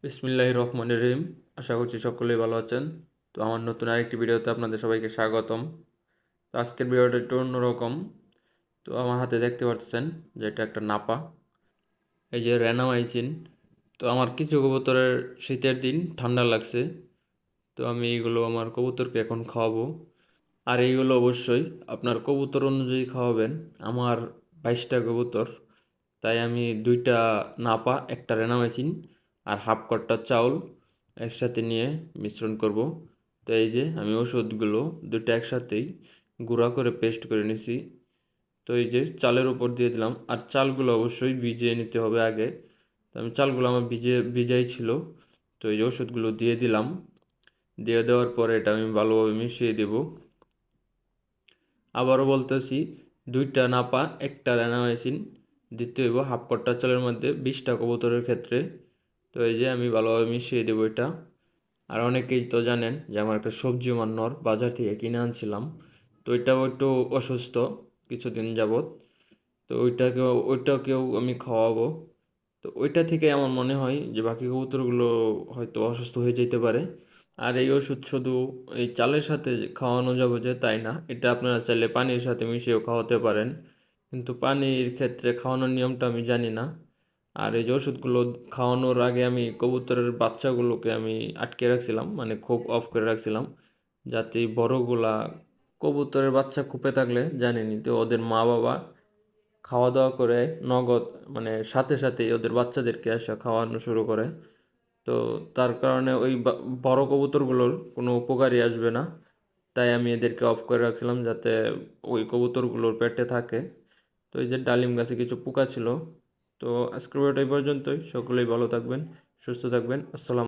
বিসমিল্লাহির রহমানির রহিম। আশা করছি সকলেই ভালো আছেন। তো আমার নতুন আরেকটি ভিডিওতে আপনাদের সবাইকে স্বাগতম। তো আজকের ভিডিওটা একটু অন্যরকম। তো আমার হাতে দেখতে পাচ্ছেন যে এটা একটা নাপা, এই যে র্যানামাইসিন। তো আমার কিছু কবুতরের শীতের দিন ঠান্ডা লাগছে, তো আমি এইগুলো আমার কবুতরকে এখন খাওয়াবো। আর এইগুলো অবশ্যই আপনার কবুতর অনুযায়ী খাওয়াবেন। আমার 22টা কবুতর, তাই আমি 2টা নাপা, একটা রেনামেসিন আর হাফ কট্টা চাউল একসাথে নিয়ে মিশ্রণ করব। তো এই যে আমি ওষুধগুলো দুটো একসাথেই গুঁড়া করে পেস্ট করে নিছি। তো এই যে চালের উপর দিয়ে দিলাম, আর চালগুলো অবশ্যই ভিজিয়ে নিতে হবে আগে। তো আমি চালগুলো আমার ভিজাই ছিল। তো এই যে ওষুধগুলো দিয়ে দিলাম, দিয়ে দেওয়ার পরে এটা আমি ভালোভাবে মিশিয়ে দেব। আবারও বলতেছি, 2টা নাপা, একটা র্যানামাইসিন দিতে হইব হাফ কট্টা চালের মধ্যে 20টা কবুতরের ক্ষেত্রে। তো এই যে আমি ভালোভাবে মিশিয়ে দেবো এটা। আর অনেকেই তো জানেন যে আমার একটা সবজি মান্নর বাজার থেকে কিনে আনছিলাম। তো ওইটাও একটু অসুস্থ কিছুদিন যাবৎ। তো ওইটাকেও আমি খাওয়াবো। তো ওইটা থেকে আমার মনে হয় যে বাকি কবুতরগুলো হয়তো অসুস্থ হয়ে যেতে পারে। আর এই ওষুধ শুধু এই চালের সাথে যে খাওয়ানো যাবে যে তাই না, এটা আপনারা চাইলে পানির সাথে মিশিয়েও খাওয়াতে পারেন। কিন্তু পানির ক্ষেত্রে খাওয়ানোর নিয়মটা আমি জানি না। আর এই যে ওষুধগুলো খাওয়ানোর আগে আমি কবুতরের বাচ্চাগুলোকে আমি আটকে রাখছিলাম, মানে খোপ অফ করে রাখছিলাম, যাতে এই বড়গুলা, কবুতরের বাচ্চা কূপে থাকলে জানেনি তো ওদের মা বাবা খাওয়া দাওয়া করে নগদ, মানে সাথে সাথেই ওদের বাচ্চাদেরকে আসা খাওয়ানো শুরু করে। তো তার কারণে ওই বড় কবুতরগুলোর কোনো উপকারই আসবে না। তাই আমি এদেরকে অফ করে রাখছিলাম যাতে ওই কবুতরগুলোর পেটে থাকে। তো এই যে ডালিম গাছে কিছু পোকা ছিল। তো আজকের ভিডিওটা এই পর্যন্তই। সকলেই ভালো থাকবেন, সুস্থ থাকবেন। আসসালাম।